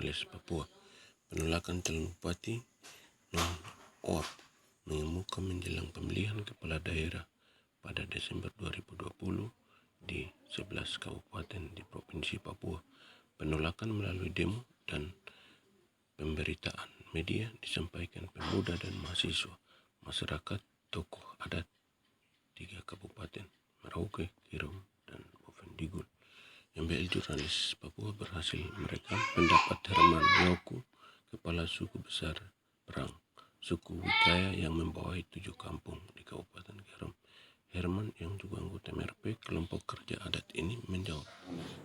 jurnalis Papua. Penolakan calon bupati non OAP mengemuka menjelang pemilihan kepala daerah pada Desember 2020 di 11 kabupaten di Provinsi Papua. Penolakan melalui demo dan pemberitaan media disampaikan pemuda dan mahasiswa, masyarakat, tokoh adat 3 kabupaten, Merauke, Kirom, dan Bovendigul. MBL Jurnalis Papua berhasil merekam pendapat Herman Yoku, kepala suku besar Perang, suku Wikaya yang membawahi 7 kampung di Kabupaten Kirom. Herman yang juga anggota MRP kelompok kerja adat ini menjawab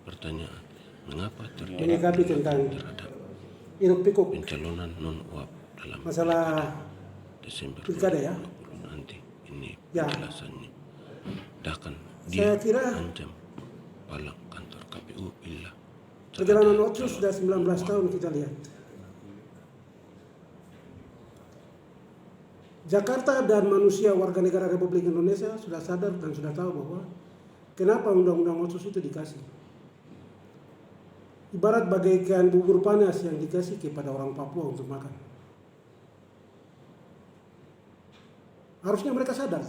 pertanyaan mengapa terjadi terhadap pencalonan non-OAP dalam masalah Desember pilkada ya. 2020 nanti. Ini ya. Penjelasannya. Bahkan dia Saya kira ancam palang kantor KPU bila perjalanan Otsus sudah 19 tahun kita lihat. Jakarta dan manusia warga negara Republik Indonesia sudah sadar dan sudah tahu bahwa kenapa undang-undang Otsus itu dikasih. Ibarat bagaikan bubur panas yang dikasih kepada orang Papua untuk makan. Harusnya mereka sadar.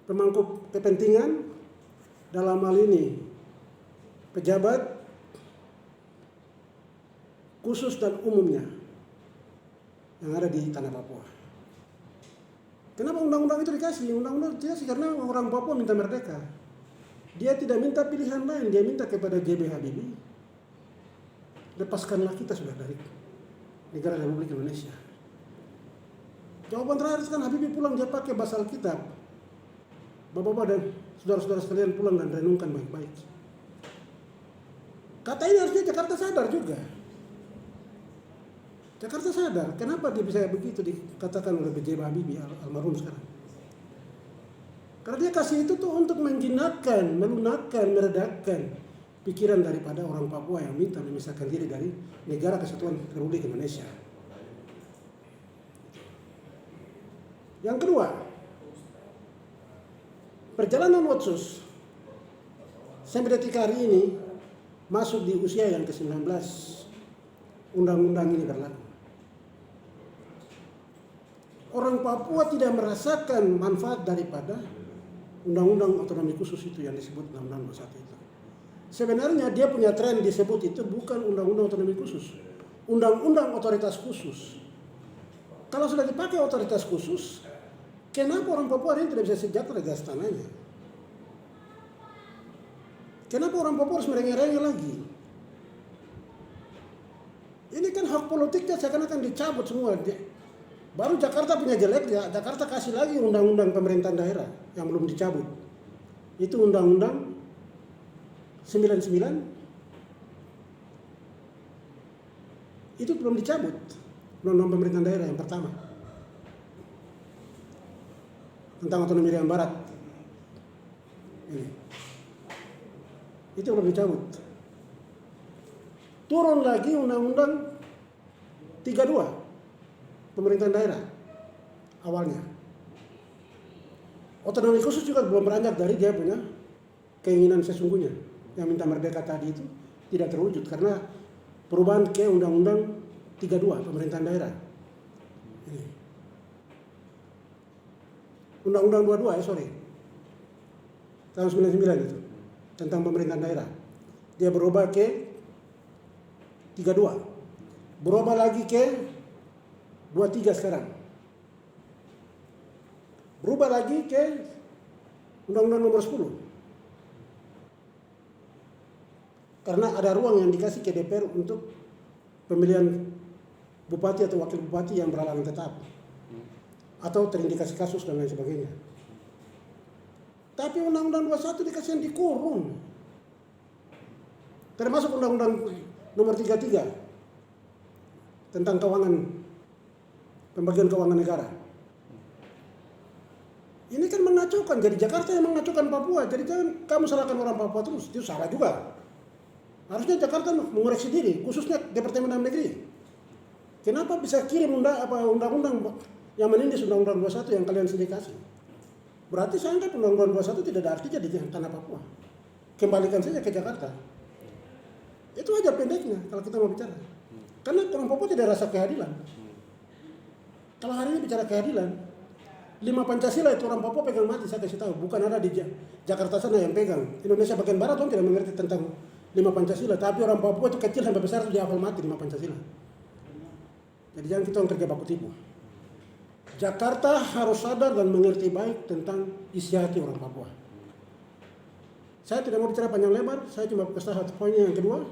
Pemangku kepentingan dalam hal ini pejabat khusus dan umumnya yang ada di tanah Papua. Kenapa undang-undang itu dikasih? Undang-undang dikasih karena orang Papua minta merdeka. Dia tidak minta pilihan lain, dia minta kepada JB Habibie, lepaskanlah kita sudah dari negara Republik Indonesia. Jawaban terakhir kan Habibie pulang, dia pakai bahasa Alkitab. Bapak-bapak dan saudara-saudara sekalian pulang dan renungkan baik-baik. Kata ini harusnya Jakarta sadar juga. Jakarta sadar, kenapa dia bisa begitu dikatakan oleh B.J. Habibie almarhum sekarang. Karena dia kasih itu tuh untuk menjinakkan, melunakkan, meredakan pikiran daripada orang Papua yang minta memisahkan diri dari negara kesatuan Republik Indonesia. Yang kedua, perjalanan Otsus sampai detik hari ini masuk di usia yang ke-19 undang-undang ini berlaku. Orang Papua tidak merasakan manfaat daripada undang-undang otonomi khusus itu yang disebut Undang-Undang 21 itu. Sebenarnya dia punya tren disebut itu bukan undang-undang otonomi khusus, undang-undang otoritas khusus. Kalau sudah dipakai otoritas khusus, kenapa orang Papua ini tidak bisa sejahtera di atas tanahnya? Kenapa orang Papua harus merengek-rengek lagi? Ini kan hak politiknya seakan-akan dicabut semua. Baru Jakarta punya jelek, ya Jakarta kasih lagi undang-undang pemerintahan daerah yang belum dicabut. Itu undang-undang 99. Itu belum dicabut. Undang-undang pemerintahan daerah yang pertama. Tentang otonomi Irian Barat. Ini. Itu belum dicabut. Turun lagi undang-undang 32. Pemerintahan daerah awalnya. Otonomi khusus juga belum beranjak dari dia punya keinginan sesungguhnya. Yang minta merdeka tadi itu tidak terwujud karena perubahan ke undang-undang 32 pemerintahan daerah. Ini. Undang-undang 22 tahun 99 itu tentang pemerintahan daerah. Dia berubah ke 32. Berubah lagi ke 23 sekarang. Berubah lagi ke Undang-Undang nomor 10. Karena ada ruang yang dikasih ke DPR untuk pemilihan bupati atau wakil bupati yang berhalangan tetap. Atau terindikasi kasus dan lain sebagainya. Tapi Undang-Undang 21 dikasih yang dikurung. Termasuk Undang-Undang nomor 33 tentang pembagian keuangan negara. Ini kan mengacaukan, jadi Jakarta yang mengacaukan Papua. Jadi jangan kamu salahkan orang Papua terus, itu salah juga. Harusnya Jakarta mengoreksi diri, khususnya Departemen Dalam Negeri. Kenapa bisa kirim undang-undang yang menindis Undang-Undang 21 yang kalian sendiri kasih? Berarti saya anggap Undang-Undang 21 tidak ada artinya di tanah Papua. Kembalikan saja ke Jakarta. Itu aja pendeknya kalau kita mau bicara. Karena orang Papua tidak rasa keadilan. Kalau hari ini bicara keadilan, 5 Pancasila itu orang Papua pegang mati, saya kasih tahu. Bukan ada di Jakarta sana yang pegang. Indonesia bagian barat orang tidak mengerti tentang 5 Pancasila. Tapi orang Papua itu kecil sampai besar itu dia hafal mati 5 Pancasila. Jadi jangan kita orang kerja baku tipu. Jakarta harus sadar dan mengerti baik tentang isi hati orang Papua. Saya tidak mau bicara panjang lebar, saya cuma kasih satu poinnya yang kedua.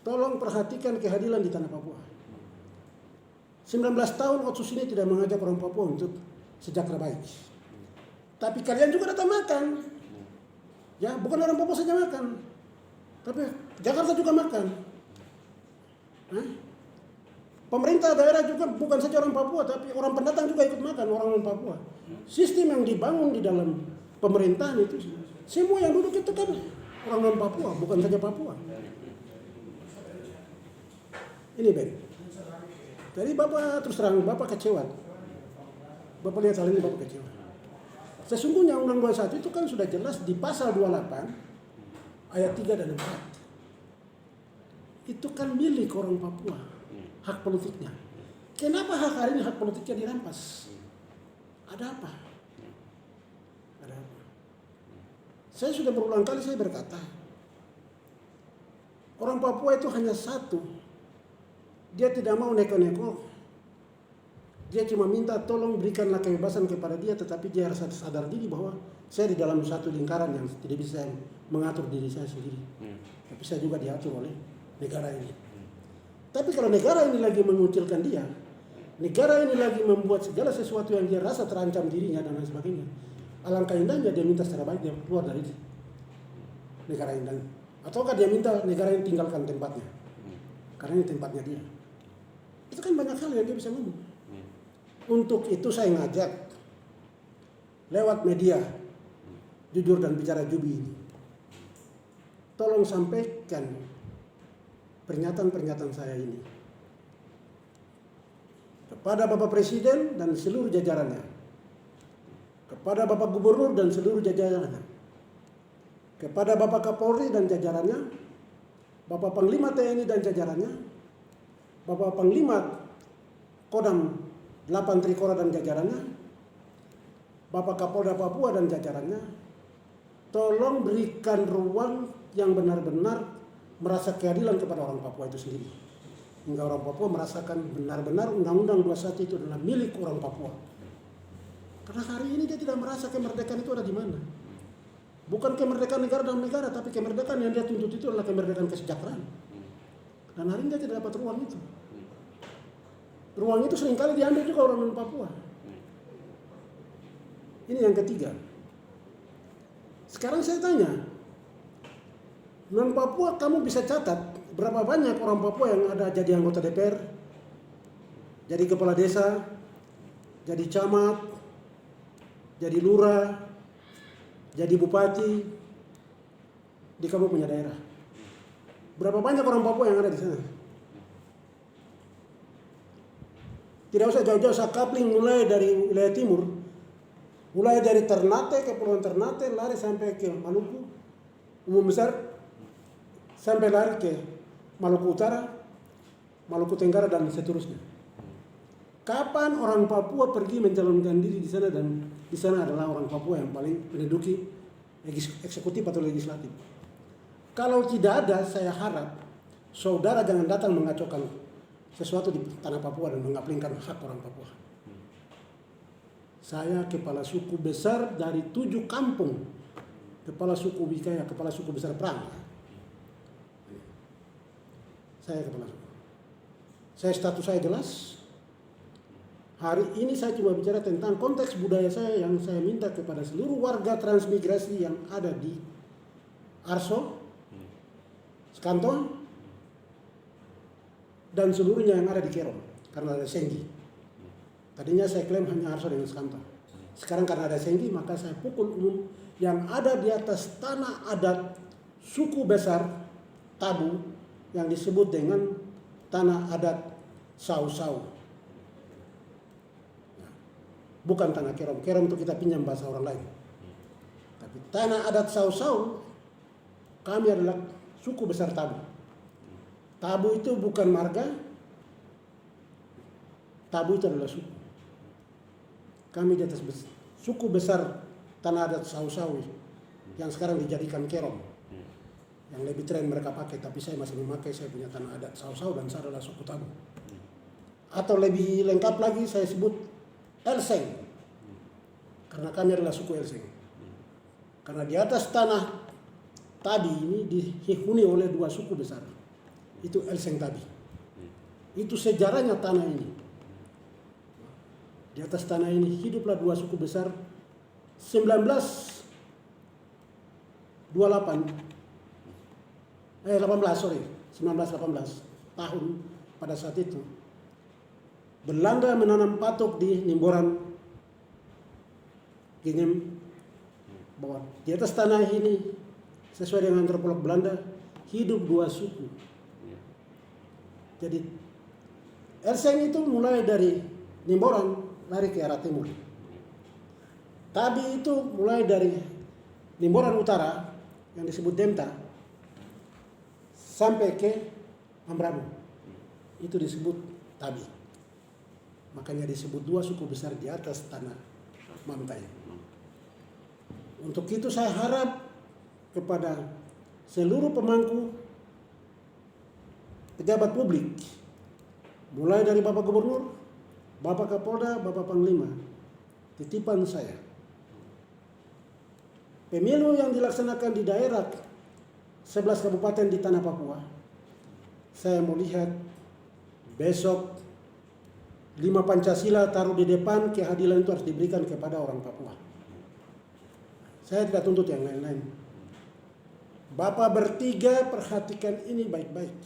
Tolong perhatikan keadilan di tanah Papua. 19 tahun Otsus ini tidak mengajak orang Papua untuk sejahtera baik. Tapi kalian juga datang makan. Ya, bukan orang Papua saja makan. Tapi Jakarta juga makan. Hah? Pemerintah daerah juga bukan saja orang Papua, tapi orang pendatang juga ikut makan, orang Papua. Sistem yang dibangun di dalam pemerintahan itu, semua yang duduk itu kan orang non Papua, bukan saja Papua. Ini Ben. Jadi Bapak terus terang, Bapak kecewa. Bapak lihat hal ini, Bapak kecewa. Sesungguhnya Undang-Undang 21 itu kan sudah jelas di pasal 28 ayat 3 dan 4. Itu kan milik orang Papua. Hak politiknya. Kenapa hak hari ini hak politiknya dirampas? Ada apa? Ada apa? Saya sudah berulang kali saya berkata, orang Papua itu hanya satu. Dia tidak mau neko-neko. Dia cuma minta tolong berikanlah kebebasan kepada dia, tetapi dia harus sadar diri bahwa saya di dalam satu lingkaran yang tidak bisa mengatur diri saya sendiri. Tapi saya juga diatur oleh negara ini. Tapi kalau negara ini lagi mengucilkan dia, negara ini lagi membuat segala sesuatu yang dia rasa terancam dirinya dan lain sebagainya, alangkah indahnya dia minta secara baik dia keluar dari negara ini. Ataukah dia minta negara ini tinggalkan tempatnya, karena ini tempatnya dia. Itu kan banyak hal yang dia bisa ngomong. Untuk itu saya ngajak lewat media Jujur dan Bicara Jubi ini, tolong sampaikan pernyataan-pernyataan saya ini kepada Bapak Presiden dan seluruh jajarannya, kepada Bapak Gubernur dan seluruh jajarannya, kepada Bapak Kapolri dan jajarannya, Bapak Panglima TNI dan jajarannya, Bapak Panglima Kodam 8 Trikora dan jajarannya, Bapak Kapolda Papua dan jajarannya, tolong berikan ruang yang benar-benar merasa keadilan kepada orang Papua itu sendiri. Hingga orang Papua merasakan benar-benar Undang-Undang 21 itu adalah milik orang Papua. Karena hari ini dia tidak merasa kemerdekaan itu ada di mana. Bukan kemerdekaan negara dalam negara, tapi kemerdekaan yang dia tuntut itu adalah kemerdekaan kesejahteraan. Dan hari ini dia tidak dapat ruang itu. Ruang itu seringkali diambil juga orang Papua. Ini yang ketiga. Sekarang saya tanya, non Papua kamu bisa catat berapa banyak orang Papua yang ada jadi anggota DPR, jadi kepala desa, jadi camat, jadi lurah, jadi bupati di kamu punya daerah. Berapa banyak orang Papua yang ada di sana? Tidak usah jauh-jauh, saya coupling mulai dari wilayah timur, mulai dari Ternate, Kepulauan Ternate, lari sampai ke Maluku, umum besar, sampai lari ke Maluku Utara, Maluku Tenggara dan seterusnya. Kapan orang Papua pergi mencalonkan diri di sana dan di sana adalah orang Papua yang paling menduduki eksekutif atau legislatif. Kalau tidak ada, saya harap saudara jangan datang mengacaukan sesuatu di tanah Papua dan mengaplingkan hak orang Papua. Saya kepala suku besar dari 7 kampung, kepala suku Wikaya, kepala suku besar Perang. Saya kepala suku. Saya status saya jelas. Hari ini saya cuma bicara tentang konteks budaya saya yang saya minta kepada seluruh warga transmigrasi yang ada di Arso, Skanton, dan seluruhnya yang ada di Kerom, karena ada Senggi. Tadinya saya klaim hanya Arso dengan Skanton. Sekarang karena ada Senggi, maka saya pukul umum yang ada di atas tanah adat suku besar Tabu yang disebut dengan tanah adat Sau-Sau. Bukan tanah Kerom. Kerom itu kita pinjam bahasa orang lain. Tapi tanah adat Sau-Sau, kami adalah suku besar Tabu. Tabu itu bukan marga, Tabu itu adalah suku. Kami di atas suku besar tanah adat Sau-Sau yang sekarang dijadikan kerong. Yang lebih tren mereka pakai, tapi saya masih memakai, saya punya tanah adat Sau-Sau dan saya adalah suku Tabu. Atau lebih lengkap lagi saya sebut Elseng. Karena kami adalah suku Elseng. Karena di atas tanah Tabi ini dihuni oleh dua suku besar. Itu Elseng Tabi. Itu sejarahnya tanah ini. Di atas tanah ini hiduplah dua suku besar 1918 tahun pada saat itu. Belanda menanam patok di Nimboran Gingem bahwa di atas tanah ini sesuai dengan antropolog Belanda hidup dua suku. Jadi Elseng itu mulai dari Nimboran lari ke arah timur. Tabi itu mulai dari Nimboran Utara yang disebut Demta sampai ke Ambramo. Itu disebut Tabi. Makanya disebut dua suku besar di atas tanah Mamtai. Untuk itu saya harap kepada seluruh pemangku pejabat publik, mulai dari Bapak Gubernur, Bapak Kapolda, Bapak Panglima, titipan saya. Pemilu yang dilaksanakan di daerah 11 kabupaten di tanah Papua, saya mau lihat besok 5 Pancasila taruh di depan, keadilan itu harus diberikan kepada orang Papua. Saya tidak tuntut yang lain-lain. Bapak bertiga perhatikan ini baik-baik.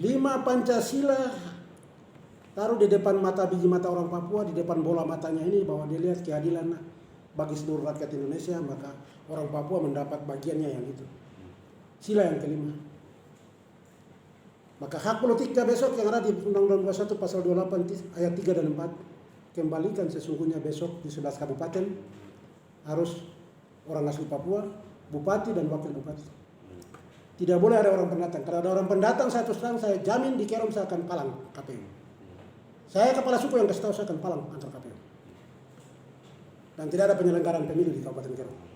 5 Pancasila taruh di depan mata biji mata orang Papua, di depan bola matanya ini bahwa dia lihat keadilan bagi seluruh rakyat Indonesia, maka orang Papua mendapat bagiannya yang itu. Sila yang kelima. Maka hak politiknya besok yang ada di Undang-Undang 21 pasal 28 ayat 3 dan 4 kembalikan sesungguhnya besok di 11 kabupaten harus orang asli Papua, bupati dan wakil bupati. Tidak boleh ada orang pendatang. Kalau ada orang pendatang saya terus terang saya jamin di Kerom saya akan palang KPU. Saya kepala suku yang kasih tahu saya akan palang antar KPU. Dan tidak ada penyelenggaraan pemilu di Kabupaten Kerom.